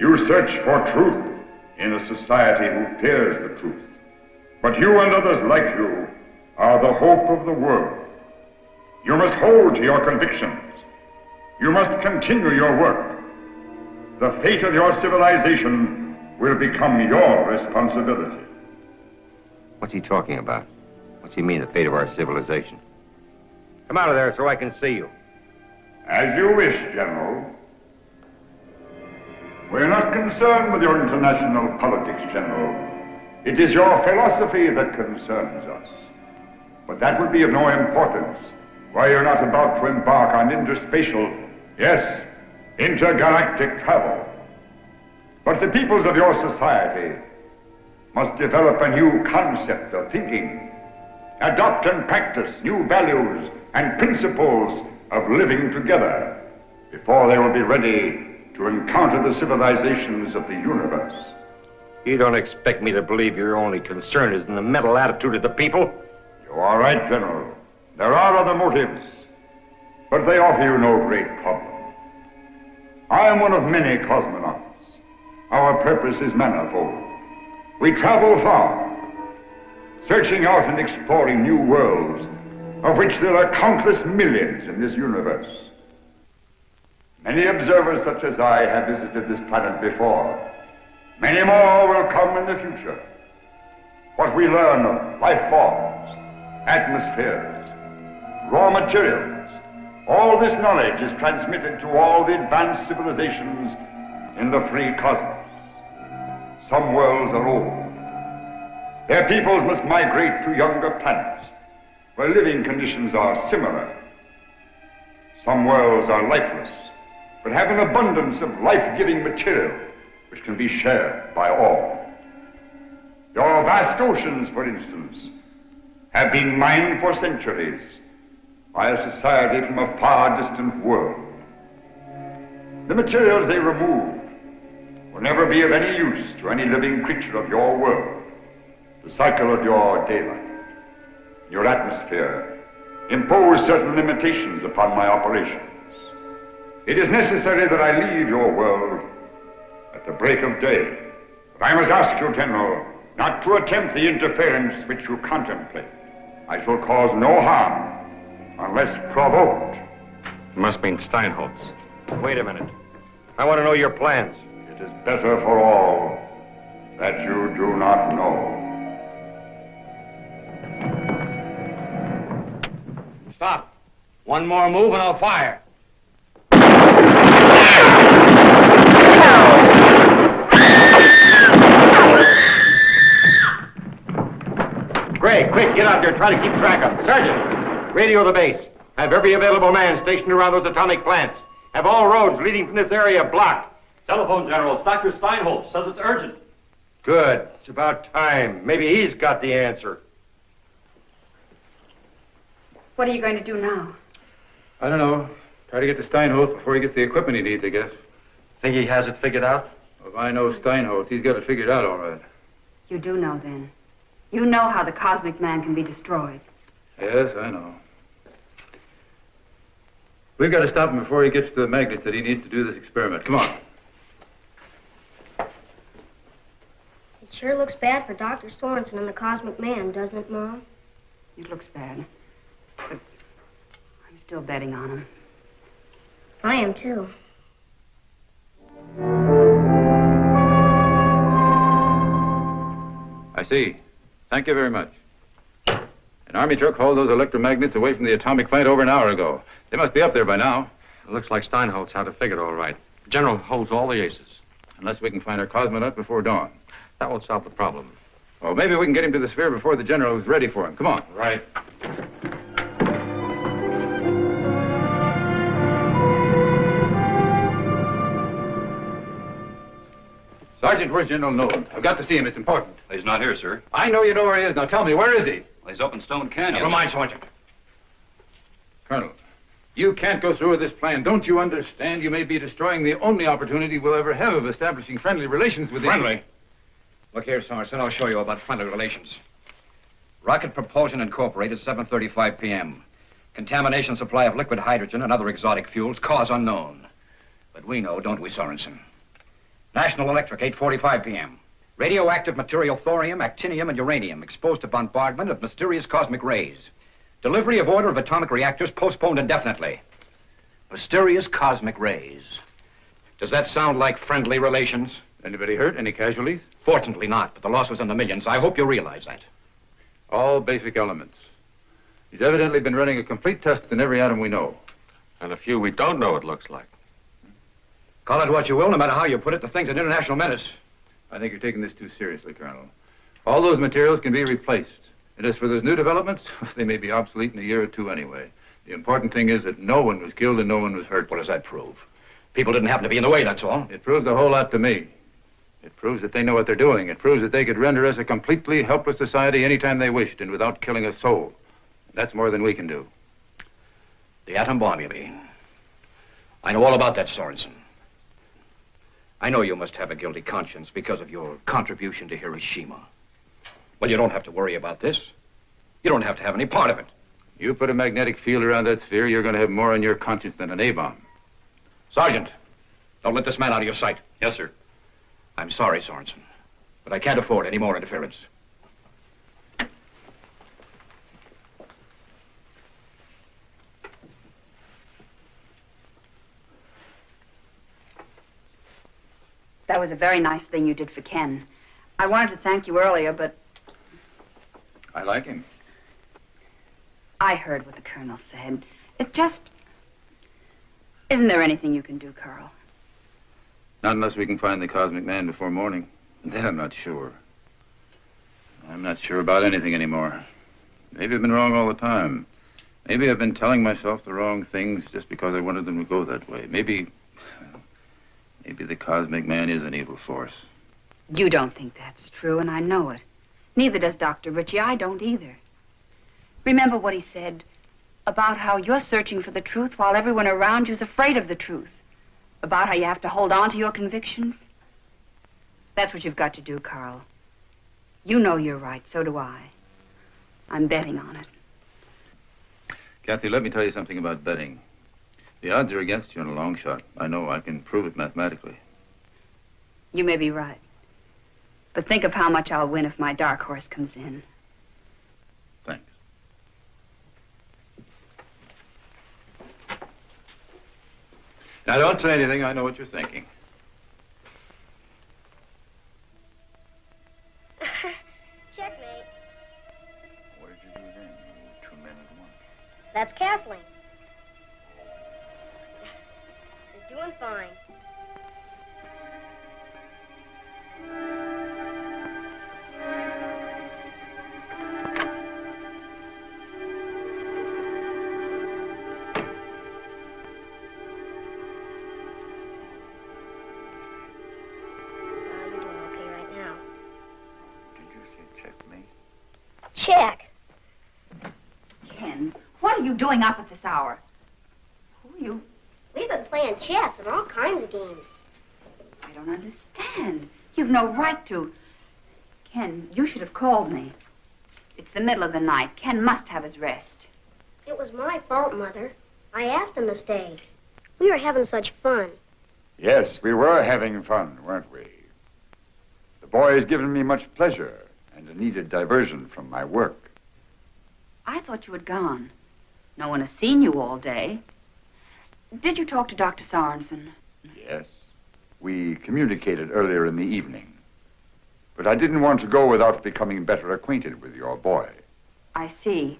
You search for truth in a society who fears the truth. But you and others like you are the hope of the world. You must hold to your convictions. You must continue your work. The fate of your civilization will become your responsibility. What's he talking about? What's he mean, the fate of our civilization? Come out of there so I can see you. As you wish, General. We're not concerned with your international politics, General. It is your philosophy that concerns us. But that would be of no importance while you're not about to embark on interspatial, yes, intergalactic travel. But the peoples of your society must develop a new concept of thinking, adopt and practice new values and principles of living together before they will be ready to encounter the civilizations of the universe. You don't expect me to believe your only concern is in the mental attitude of the people? You are right, General. There are other motives, but they offer you no great problem. I am one of many cosmonauts. Our purpose is manifold. We travel far, searching out and exploring new worlds, of which there are countless millions in this universe. Many observers such as I have visited this planet before. Many more will come in the future. What we learn of life forms, atmospheres, raw materials, all this knowledge is transmitted to all the advanced civilizations in the free cosmos. Some worlds are old. Their peoples must migrate to younger planets, where living conditions are similar. Some worlds are lifeless, but have an abundance of life-giving material which can be shared by all. Your vast oceans, for instance, have been mined for centuries by a society from a far distant world. The materials they remove will never be of any use to any living creature of your world. The cycle of your daylight, your atmosphere, impose certain limitations upon my operations. It is necessary that I leave your world at the break of day. But I must ask you, General, not to attempt the interference which you contemplate. I shall cause no harm unless provoked. You must mean Steinholtz. Wait a minute. I want to know your plans. It is better for all that you do not know. Stop. One more move and I'll fire. Gray, quick, get out there. Try to keep track of them. Sergeant, radio the base. Have every available man stationed around those atomic plants. Have all roads leading from this area blocked. Telephone, General. It's Dr. Steinholtz. Says it's urgent. Good. It's about time. Maybe he's got the answer. What are you going to do now? I don't know. Try to get to Steinholtz before he gets the equipment he needs, I guess. Think he has it figured out? Well, if I know Steinholtz, he's got it figured out all right. You do know, then. You know how the cosmic man can be destroyed. Yes, I know. We've got to stop him before he gets to the magnets that he needs to do this experiment. Come on. It sure looks bad for Dr. Sorenson and the cosmic man, doesn't it, Mom? It looks bad. But I'm still betting on him. I am, too. I see. Thank you very much. An army truck hauled those electromagnets away from the atomic plant over an hour ago. They must be up there by now. It looks like Steinholtz had it figured all right. The General holds all the aces. Unless we can find our cosmonaut before dawn. That won't solve the problem. Well, maybe we can get him to the sphere before the General is ready for him. Come on. Right. Sergeant, where's General Knowland? I've got to see him. It's important. He's not here, sir. I know you know where he is. Now tell me, where is he? Well, he's up in Stone Canyon. Never mind, Sergeant. Colonel, you can't go through with this plan. Don't you understand? You may be destroying the only opportunity we'll ever have of establishing friendly relations with Friendly? Look here, Sorenson, I'll show you about friendly relations. Rocket Propulsion Incorporated, 7:35 p.m. Contamination supply of liquid hydrogen and other exotic fuels, cause unknown. But we know, don't we, Sorenson? National Electric, 8:45 p.m. Radioactive material thorium, actinium, and uranium exposed to bombardment of mysterious cosmic rays. Delivery of order of atomic reactors postponed indefinitely. Mysterious cosmic rays. Does that sound like friendly relations? Anybody hurt? Any casualties? Fortunately not, but the loss was in the millions. I hope you realize that. All basic elements. He's evidently been running a complete test in every atom we know. And a few we don't know, it looks like. Call it what you will, no matter how you put it, the thing's an international menace. I think you're taking this too seriously, Colonel. All those materials can be replaced. And as for those new developments, they may be obsolete in a year or two anyway. The important thing is that no one was killed and no one was hurt. What does that prove? People didn't happen to be in the way, that's all. It proves a whole lot to me. It proves that they know what they're doing. It proves that they could render us a completely helpless society anytime they wished and without killing a soul. That's more than we can do. The atom bomb, you mean? I know all about that, Sorenson. I know you must have a guilty conscience because of your contribution to Hiroshima. Well, you don't have to worry about this. You don't have to have any part of it. You put a magnetic field around that sphere, you're going to have more on your conscience than an A-bomb. Sergeant, don't let this man out of your sight. Yes, sir. I'm sorry, Sorenson, but I can't afford any more interference. That was a very nice thing you did for Ken. I wanted to thank you earlier, but I like him. I heard what the Colonel said. It just... Isn't there anything you can do, Karl? Not unless we can find the cosmic man before morning. Then I'm not sure. I'm not sure about anything anymore. Maybe I've been wrong all the time. Maybe I've been telling myself the wrong things just because I wanted them to go that way. Maybe the cosmic man is an evil force. You don't think that's true, and I know it. Neither does Dr. Richie. I don't either. Remember what he said about how you're searching for the truth while everyone around you's afraid of the truth. About how you have to hold on to your convictions. That's what you've got to do, Karl. You know you're right, so do I. I'm betting on it. Kathy, let me tell you something about betting. The odds are against you in a long shot. I know. I can prove it mathematically. You may be right. But think of how much I'll win if my dark horse comes in. Thanks. Now, don't say anything. I know what you're thinking. Checkmate. What did you do then? You two men at once. That's castling. You're doing fine. Check. Ken, what are you doing up at this hour? Who are you? We've been playing chess and all kinds of games. I don't understand. You've no right to. Ken, you should have called me. It's the middle of the night. Ken must have his rest. It was my fault, Mother. I asked him to stay. We were having such fun. Yes, we were having fun, weren't we? The boy has given me much pleasure and a needed diversion from my work. I thought you had gone. No one has seen you all day. Did you talk to Dr. Sorenson? Yes. We communicated earlier in the evening. But I didn't want to go without becoming better acquainted with your boy. I see.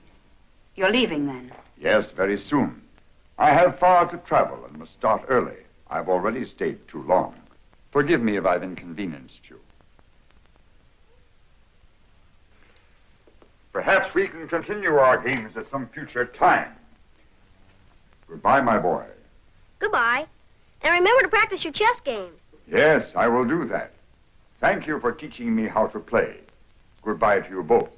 You're leaving then? Yes, very soon. I have far to travel and must start early. I've already stayed too long. Forgive me if I've inconvenienced you. Perhaps we can continue our games at some future time. Goodbye, my boy. Goodbye. And remember to practice your chess game. Yes, I will do that. Thank you for teaching me how to play. Goodbye to you both.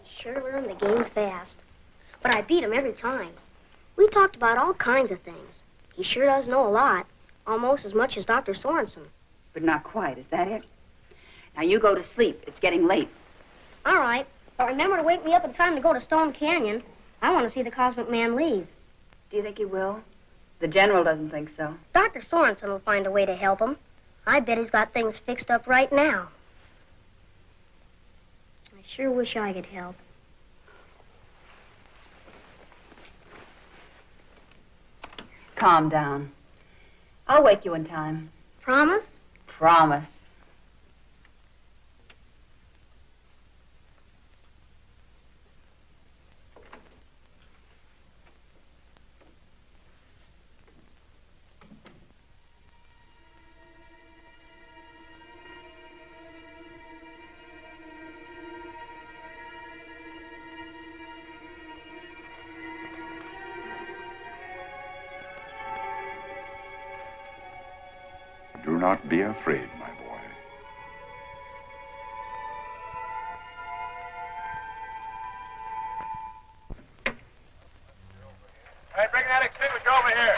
He sure learned the game fast. But I beat him every time. We talked about all kinds of things. He sure does know a lot. Almost as much as Dr. Sorenson. But not quite, is that it? Now you go to sleep. It's getting late. All right. But remember to wake me up in time to go to Stone Canyon. I want to see the Cosmic Man leave. Do you think he will? The General doesn't think so. Dr. Sorenson will find a way to help him. I bet he's got things fixed up right now. I sure wish I could help. calm down. I'll wake you in time. Promise? Promise. Do not be afraid, my boy. All right, bring that extinguisher over here.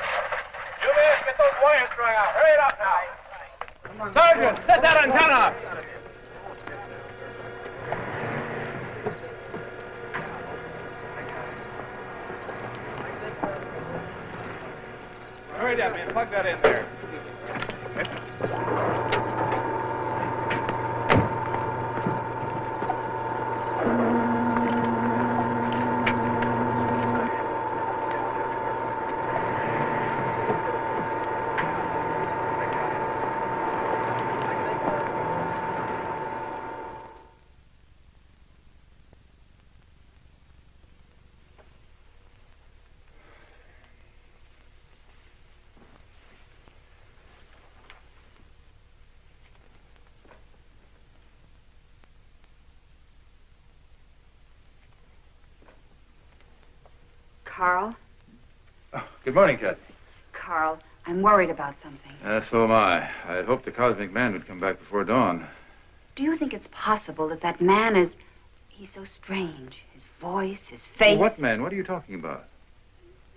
You men, get those wires strung out. Hurry it up now. Sergeant, set that antenna up. Hurry up, man. Plug that in there. Karl? Oh, good morning, Kathy. Karl, I'm worried about something. So am I. I'd hoped the cosmic man would come back before dawn. Do you think it's possible that that man is... He's so strange. His voice, his face... What man? What are you talking about?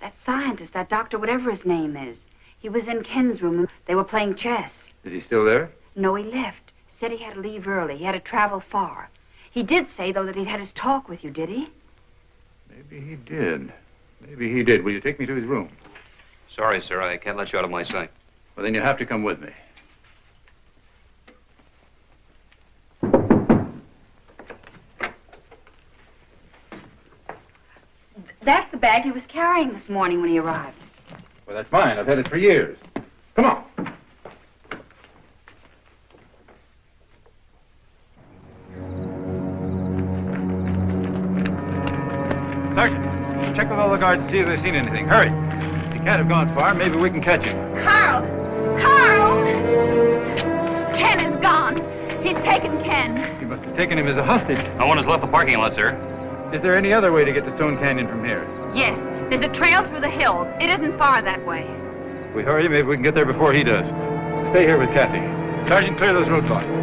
That scientist, that doctor, whatever his name is. He was in Ken's room and they were playing chess. Is he still there? No, he left. Said he had to leave early. He had to travel far. He did say, though, that he'd had his talk with you, did he? Maybe he did. Maybe he did. Will you take me to his room? Sorry, sir. I can't let you out of my sight. Well, then you have to come with me. That's the bag he was carrying this morning when he arrived. Well, that's mine. I've had it for years. Come on. Sergeant, check with all the guards to see if they've seen anything. Hurry. He can't have gone far. Maybe we can catch him. Karl! Karl! Ken is gone. He's taken Ken. He must have taken him as a hostage. No one has left the parking lot, sir. Is there any other way to get to Stone Canyon from here? Yes, there's a trail through the hills. It isn't far that way. If we hurry, maybe we can get there before he does. Stay here with Kathy. Sergeant, clear those roadblocks.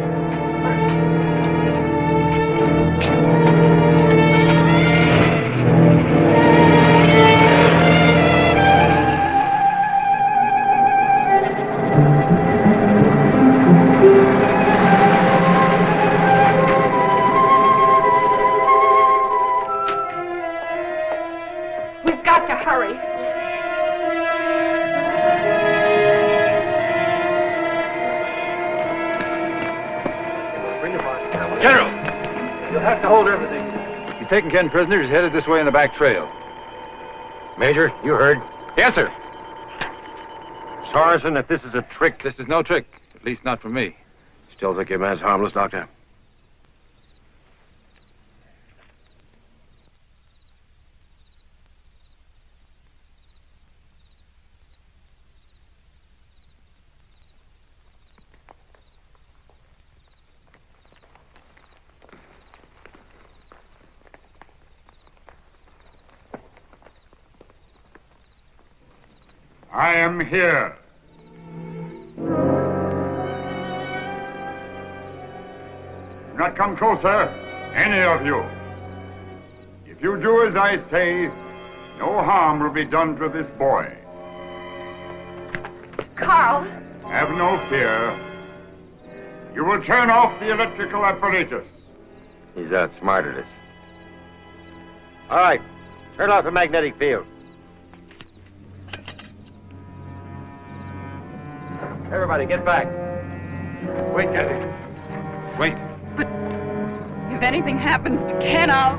We've got to hurry. General! You'll have to hold everything. He's taken Ken prisoner. He's headed this way in the back trail. Major, you heard. Yes, sir. Sorenson, if this is a trick... This is no trick. At least not for me. Still think your man's harmless, Doctor? I am here. Do not come closer, any of you. If you do as I say, no harm will be done to this boy. Karl! Have no fear. You will turn off the electrical apparatus. He's outsmarted us. All right, turn off the magnetic field. Everybody, get back. Wait, Kathy. Wait. If anything happens to Ken, I'll...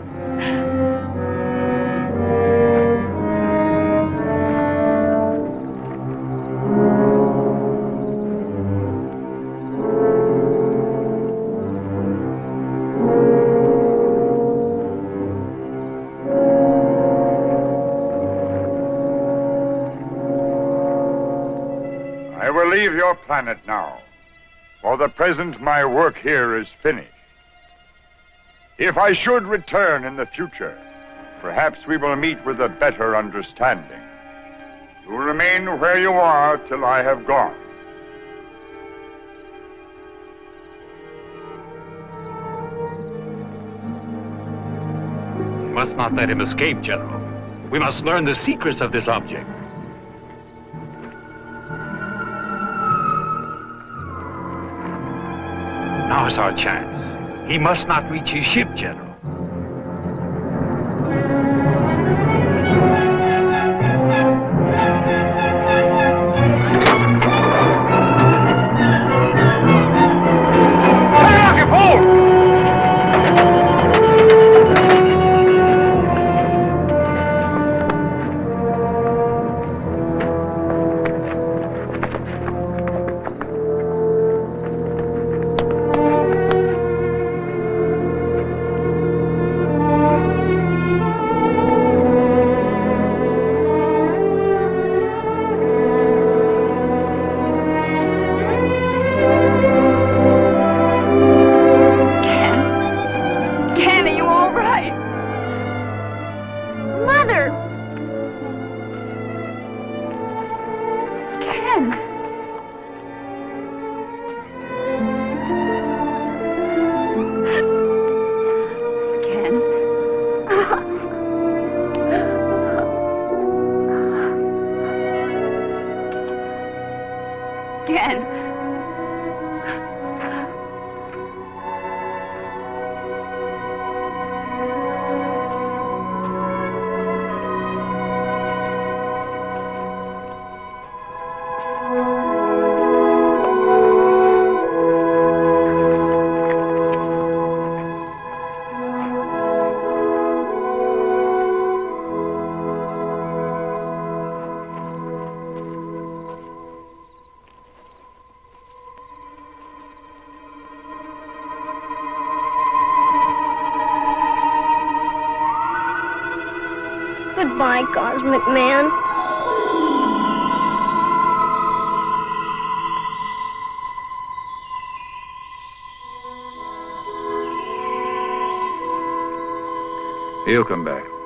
leave your planet now. For the present, my work here is finished. If I should return in the future, perhaps we will meet with a better understanding. You will remain where you are till I have gone. We must not let him escape, General. We must learn the secrets of this object. Now's our chance. He must not reach his ship, General. Goodbye, Cosmic Man. He'll come back.